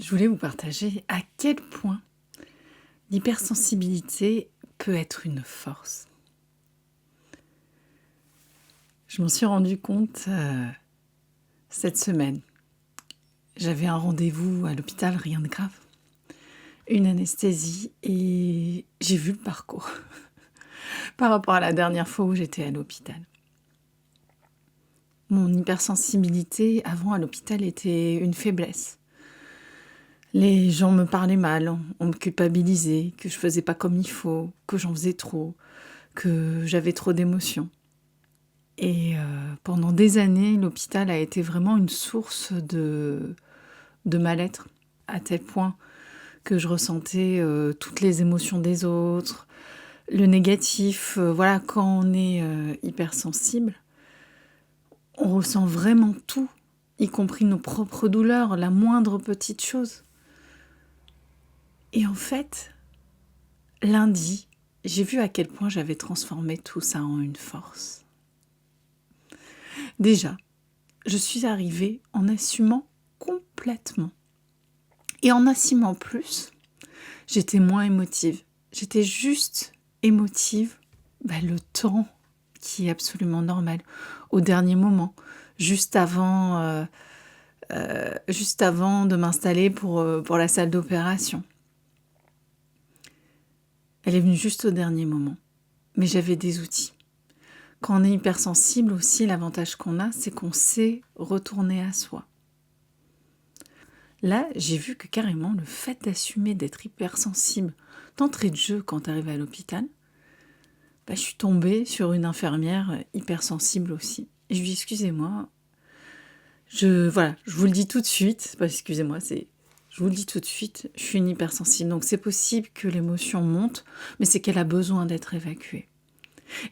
Je voulais vous partager à quel point l'hypersensibilité peut être une force. Je m'en suis rendu compte cette semaine. J'avais un rendez-vous à l'hôpital, rien de grave, une anesthésie, et j'ai vu le parcours par rapport à la dernière fois où j'étais à l'hôpital. Mon hypersensibilité avant à l'hôpital était une faiblesse. Les gens me parlaient mal, on me culpabilisait, que je faisais pas comme il faut, que j'en faisais trop, que j'avais trop d'émotions. Et pendant des années, l'hôpital a été vraiment une source de mal-être, à tel point que je ressentais toutes les émotions des autres, le négatif. Voilà, quand on est hypersensible, on ressent vraiment tout, y compris nos propres douleurs, la moindre petite chose. Et en fait, lundi, j'ai vu à quel point j'avais transformé tout ça en une force. Déjà, je suis arrivée en assumant complètement. Et en assumant plus, j'étais moins émotive. J'étais juste émotive le temps qui est absolument normal, au dernier moment, juste avant de m'installer pour la salle d'opération. Elle est venue juste au dernier moment, mais j'avais des outils. Quand on est hypersensible aussi, l'avantage qu'on a, c'est qu'on sait retourner à soi. Là, j'ai vu que carrément le fait d'assumer d'être hypersensible d'entrée de jeu quand tu arrives à l'hôpital, je suis tombée sur une infirmière hypersensible aussi. Et je lui dis, excusez-moi, je vous le dis tout de suite, je vous le dis tout de suite, je suis une hypersensible. Donc c'est possible que l'émotion monte, mais c'est qu'elle a besoin d'être évacuée.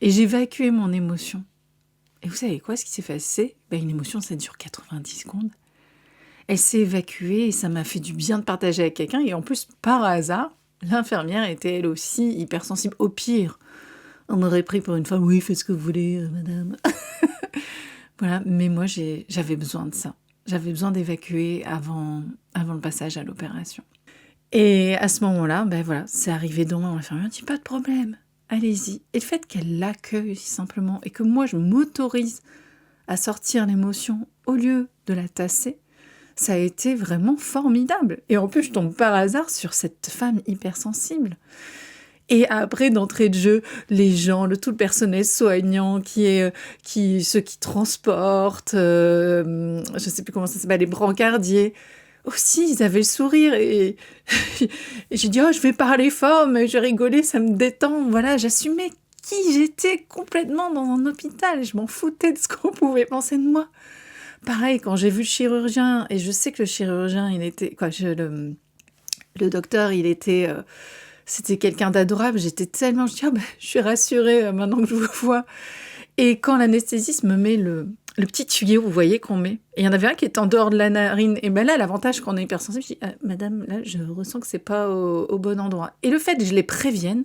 Et j'ai évacué mon émotion. Et vous savez quoi, ce qui s'est passé ? Une émotion, ça dure 90 secondes. Elle s'est évacuée et ça m'a fait du bien de partager avec quelqu'un. Et en plus, par hasard, l'infirmière était elle aussi hypersensible. Au pire, on m'aurait pris pour une femme. Oui, faites ce que vous voulez, madame. Voilà, mais moi, j'avais besoin de ça. J'avais besoin d'évacuer avant le passage à l'opération. Et à ce moment-là, c'est arrivé dans moi. L'infirmière dit, pas de problème, allez-y. Et le fait qu'elle l'accueille simplement et que moi, je m'autorise à sortir l'émotion au lieu de la tasser, ça a été vraiment formidable. Et en plus, je tombe par hasard sur cette femme hypersensible. Et après, d'entrée de jeu, les gens, tout le personnel soignant, ceux qui transportent, je ne sais plus comment ça s'appelle, les brancardiers, aussi, ils avaient le sourire. Et j'ai dit, je vais parler fort, mais j'ai rigolé, ça me détend. Voilà, j'assumais qui j'étais complètement dans un hôpital. Je m'en foutais de ce qu'on pouvait penser de moi. Pareil, quand j'ai vu le chirurgien, et je sais que le chirurgien, le docteur, c'était quelqu'un d'adorable. Je suis rassurée maintenant que je vous vois. Et quand l'anesthésiste me met le petit tuyau, vous voyez, qu'on met, et il y en avait un qui était en dehors de la narine, et là, l'avantage quand on est hypersensible, je dis, madame, là, je ressens que c'est pas au bon endroit. Et le fait que je les prévienne,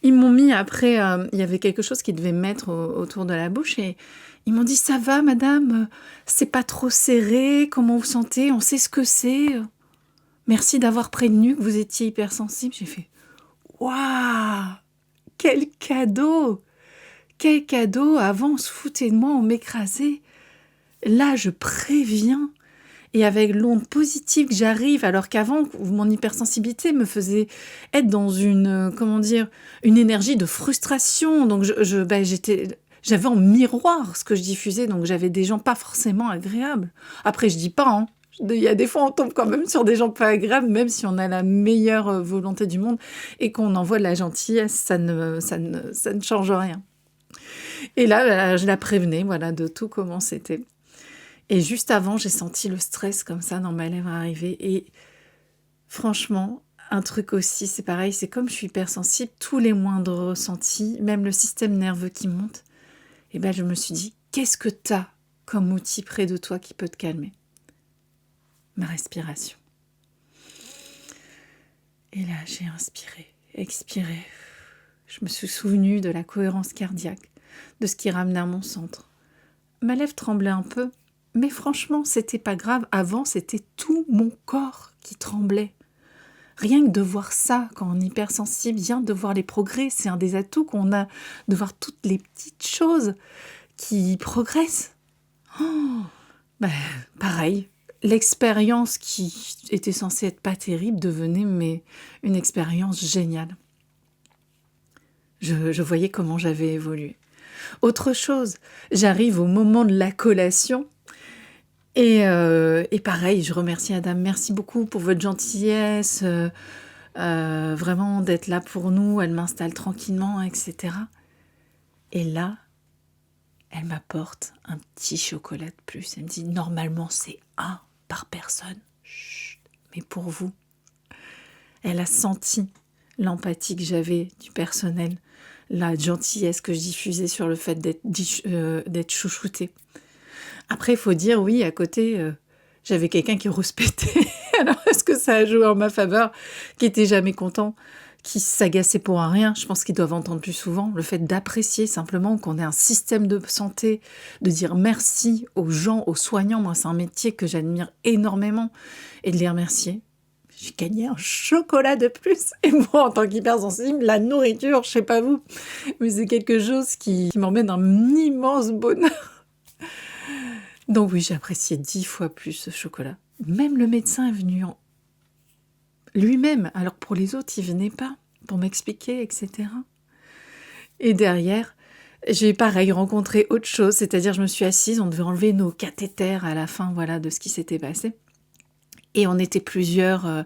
ils m'ont mis après, il y avait quelque chose qu'ils devaient mettre autour de la bouche, et ils m'ont dit, ça va, madame, c'est pas trop serré, comment vous sentez, on sait ce que c'est. Merci d'avoir prévenu que vous étiez hypersensible. J'ai fait, waouh, quel cadeau! Quel cadeau! Avant, on se foutait de moi, on m'écrasait. Là, je préviens. Et avec l'onde positive que j'arrive, alors qu'avant, mon hypersensibilité me faisait être dans une énergie de frustration. Donc, j'avais en miroir ce que je diffusais, donc j'avais des gens pas forcément agréables. Après, je dis pas, il y a des fois, on tombe quand même sur des gens pas agréables, même si on a la meilleure volonté du monde et qu'on envoie de la gentillesse, ça ne change rien. Et là, je la prévenais, de tout comment c'était. Et juste avant, j'ai senti le stress comme ça dans ma lèvre arriver. Et franchement, un truc aussi, c'est pareil, c'est comme je suis hypersensible, tous les moindres ressentis, même le système nerveux qui monte, je me suis dit, qu'est-ce que t'as comme outil près de toi qui peut te calmer ? Ma respiration. Et là, j'ai inspiré, expiré. Je me suis souvenue de la cohérence cardiaque, de ce qui ramenait à mon centre. Ma lèvre tremblait un peu, mais franchement, c'était pas grave. Avant, c'était tout mon corps qui tremblait. Rien que de voir ça, quand on est hypersensible, bien de voir les progrès, c'est un des atouts qu'on a, de voir toutes les petites choses qui progressent. Oh, ben, pareil, l'expérience qui était censée être pas terrible devenait une expérience géniale. Je voyais comment j'avais évolué. Autre chose, j'arrive au moment de la collation et pareil, je remercie Adam. Merci beaucoup pour votre gentillesse, vraiment d'être là pour nous. Elle m'installe tranquillement, etc. Et là, elle m'apporte un petit chocolat de plus. Elle me dit, normalement, c'est 1 par personne. Chut, mais pour vous. Elle a senti l'empathie que j'avais du personnel, la gentillesse que je diffusais sur le fait d'être chouchoutée. Après, il faut dire, oui, à côté, j'avais quelqu'un qui rouspétait. Alors, est-ce que ça a joué en ma faveur, qui était jamais content, qui s'agaçait pour un rien? Je pense qu'ils doivent entendre plus souvent le fait d'apprécier simplement qu'on ait un système de santé, de dire merci aux gens, aux soignants. Moi, c'est un métier que j'admire énormément, et de les remercier. J'ai gagné un chocolat de plus. Et moi, en tant qu'hypersensible, la nourriture, je sais pas vous, mais c'est quelque chose qui m'emmène un immense bonheur. Donc oui, j'ai apprécié 10 fois plus ce chocolat. Même le médecin est venu lui-même, alors pour les autres, il venait pas pour m'expliquer, etc. Et derrière, j'ai pareil rencontré autre chose, c'est-à-dire je me suis assise, on devait enlever nos cathéters à la fin, voilà, de ce qui s'était passé. Et on était plusieurs à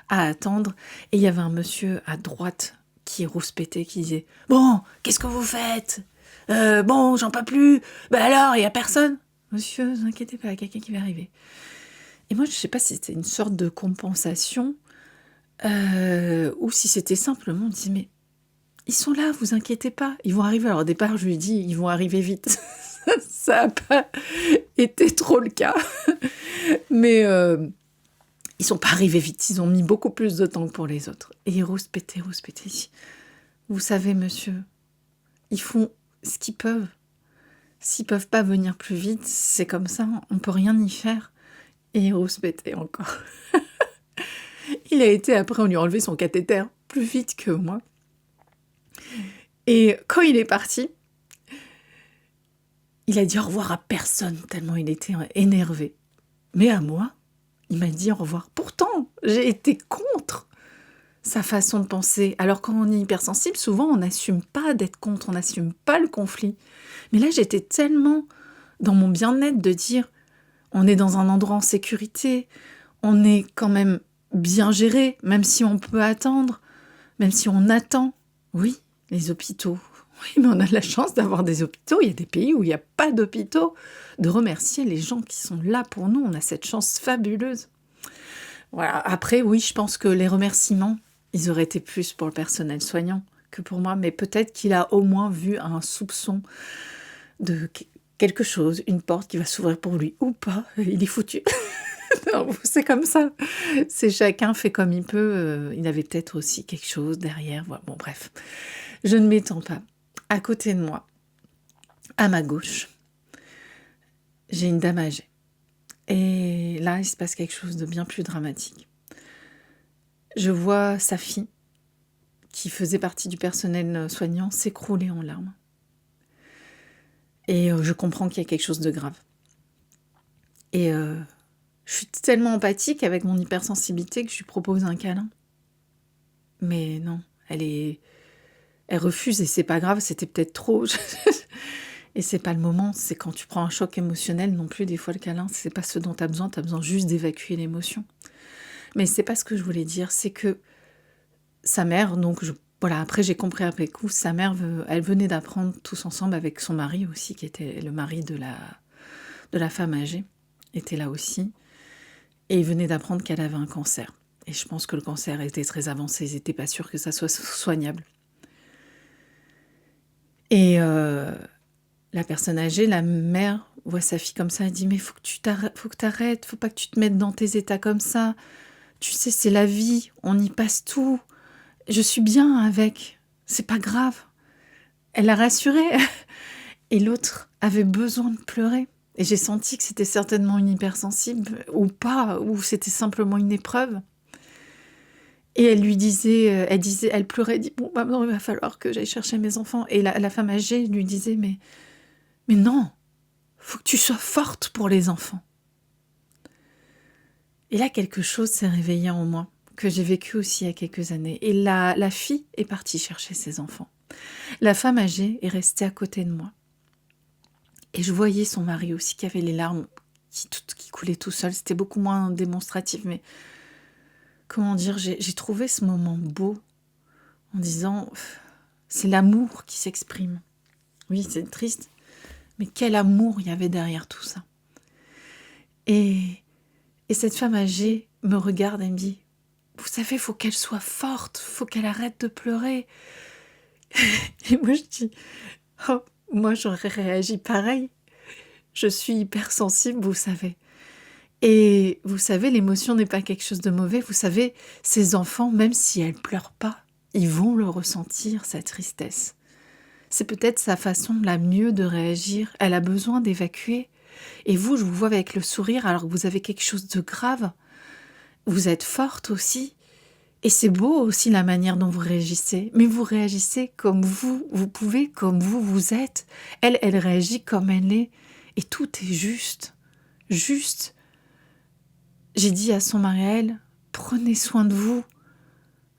attendre. Et il y avait un monsieur à droite qui rouspétait, qui disait « Bon, qu'est-ce que vous faites ? Bon, j'en peux plus. Ben alors, il n'y a personne ?» « Monsieur, ne vous inquiétez pas, il y a quelqu'un qui va arriver. » Et moi, je ne sais pas si c'était une sorte de compensation ou si c'était simplement, on disait « Mais ils sont là, vous inquiétez pas, ils vont arriver. » Alors au départ, je lui ai dit « Ils vont arriver vite. » Ça n'a pas été trop le cas. Mais ils sont pas arrivés vite, ils ont mis beaucoup plus de temps que pour les autres. Et ils rouspétaient. Vous savez, monsieur, ils font ce qu'ils peuvent. S'ils peuvent pas venir plus vite, c'est comme ça, on peut rien y faire. Et ils rouspétaient encore. Il a été, après, on lui a enlevé son cathéter plus vite que moi. Et quand il est parti, il a dit au revoir à personne, tellement il était énervé. Mais à moi, il m'a dit au revoir. Pourtant, j'ai été contre sa façon de penser. Alors quand on est hypersensible, souvent on n'assume pas d'être contre, on n'assume pas le conflit. Mais là, j'étais tellement dans mon bien-être de dire, on est dans un endroit en sécurité, on est quand même bien géré, même si on peut attendre, même si on attend. Oui, les hôpitaux. Oui, mais on a de la chance d'avoir des hôpitaux. Il y a des pays où il n'y a pas d'hôpitaux. De remercier les gens qui sont là pour nous. On a cette chance fabuleuse. Voilà. Après, oui, je pense que les remerciements, ils auraient été plus pour le personnel soignant que pour moi. Mais peut-être qu'il a au moins vu un soupçon de quelque chose, une porte qui va s'ouvrir pour lui ou pas. Il est foutu. Non, c'est comme ça. C'est chacun fait comme il peut. Il avait peut-être aussi quelque chose derrière. Voilà. Bon, bref. Je ne m'étends pas. À côté de moi, à ma gauche, j'ai une dame âgée. Et là, il se passe quelque chose de bien plus dramatique. Je vois sa fille, qui faisait partie du personnel soignant, s'écrouler en larmes. Et je comprends qu'il y a quelque chose de grave. Et je suis tellement empathique avec mon hypersensibilité que je lui propose un câlin. Mais non, elle refuse et c'est pas grave, c'était peut-être trop. Et c'est pas le moment, c'est quand tu prends un choc émotionnel non plus, des fois le câlin, c'est pas ce dont t'as besoin juste d'évacuer l'émotion. Mais c'est pas ce que je voulais dire, c'est que sa mère, voilà, après j'ai compris après coup, sa mère, elle venait d'apprendre tous ensemble avec son mari aussi, qui était le mari de la femme âgée, était là aussi, et ils venaient d'apprendre qu'elle avait un cancer. Et je pense que le cancer était très avancé, ils n'étaient pas sûrs que ça soit soignable. Et la personne âgée, la mère, voit sa fille comme ça, elle dit « Mais faut que t'arrêtes, faut pas que tu te mettes dans tes états comme ça. Tu sais, c'est la vie, on y passe tout. Je suis bien avec, c'est pas grave. » Elle l'a rassurée. Et l'autre avait besoin de pleurer. Et j'ai senti que c'était certainement une hypersensible, ou pas, ou c'était simplement une épreuve. Et elle lui disait, elle pleurait, elle dit, bon, maman, il va falloir que j'aille chercher mes enfants. Et la femme âgée lui disait, mais non, faut que tu sois forte pour les enfants. Et là, quelque chose s'est réveillé en moi, que j'ai vécu aussi il y a quelques années. Et la fille est partie chercher ses enfants. La femme âgée est restée à côté de moi. Et je voyais son mari aussi qui avait les larmes qui coulaient tout seul. C'était beaucoup moins démonstratif, mais comment dire, j'ai trouvé ce moment beau en disant, c'est l'amour qui s'exprime. Oui, c'est triste, mais quel amour il y avait derrière tout ça. Et cette femme âgée me regarde et me dit, vous savez, il faut qu'elle soit forte, faut qu'elle arrête de pleurer. Et moi, je dis, oh, moi, j'aurais réagi pareil. Je suis hypersensible, vous savez. Et vous savez, l'émotion n'est pas quelque chose de mauvais. Vous savez, ces enfants, même si elles pleurent pas, ils vont le ressentir, cette tristesse. C'est peut-être sa façon la mieux de réagir. Elle a besoin d'évacuer. Et vous, je vous vois avec le sourire alors que vous avez quelque chose de grave. Vous êtes forte aussi. Et c'est beau aussi la manière dont vous réagissez. Mais vous réagissez comme vous pouvez, comme vous êtes. Elle réagit comme elle est. Et tout est juste. Juste. J'ai dit à son mari, elle, prenez soin de vous.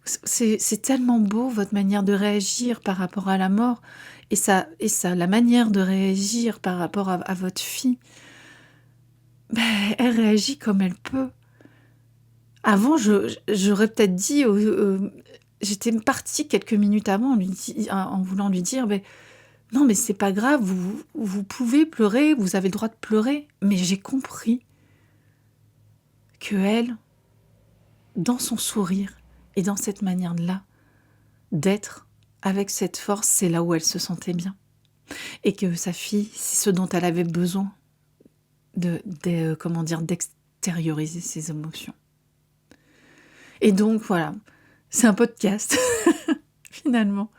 C'est tellement beau votre manière de réagir par rapport à la mort et la manière de réagir par rapport à votre fille. Ben, elle réagit comme elle peut. Avant, j'aurais peut-être dit, j'étais partie quelques minutes avant en voulant lui dire, non mais c'est pas grave, vous pouvez pleurer, vous avez le droit de pleurer. Mais j'ai compris que elle, dans son sourire et dans cette manière-là d'être, avec cette force, c'est là où elle se sentait bien. Et que sa fille, c'est ce dont elle avait besoin d'extérioriser ses émotions. Et donc, voilà, c'est un podcast, finalement.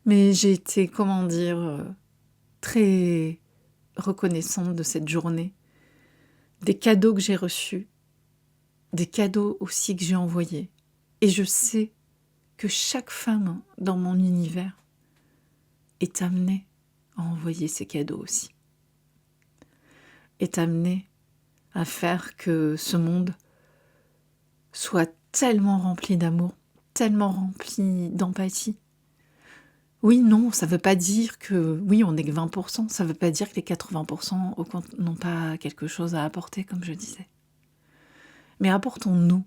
Mais j'ai été, très reconnaissante de cette journée, des cadeaux que j'ai reçus, des cadeaux aussi que j'ai envoyés. Et je sais que chaque femme dans mon univers est amenée à envoyer ces cadeaux aussi. Est amenée à faire que ce monde soit tellement rempli d'amour, tellement rempli d'empathie. Oui, non, ça ne veut pas dire que, oui, on n'est que 20%, ça ne veut pas dire que les 80% n'ont pas quelque chose à apporter, comme je disais. Mais apportons-nous,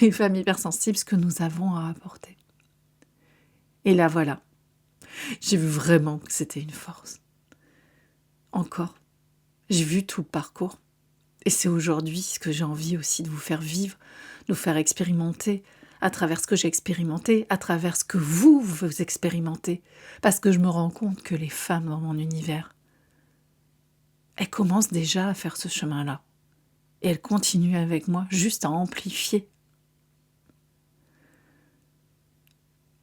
les femmes hypersensibles, ce que nous avons à apporter. Et là, voilà, j'ai vu vraiment que c'était une force. Encore, j'ai vu tout le parcours. Et c'est aujourd'hui ce que j'ai envie aussi de vous faire vivre, de vous faire expérimenter à travers ce que j'ai expérimenté, à travers ce que vous expérimentez. Parce que je me rends compte que les femmes dans mon univers, elles commencent déjà à faire ce chemin-là. Et elles continuent avec moi juste à amplifier.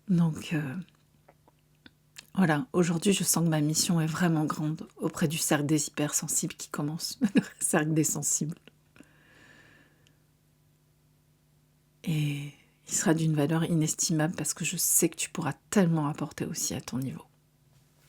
Donc, voilà, aujourd'hui je sens que ma mission est vraiment grande auprès du cercle des hypersensibles qui commence, le cercle des sensibles. Et il sera d'une valeur inestimable parce que je sais que tu pourras tellement apporter aussi à ton niveau.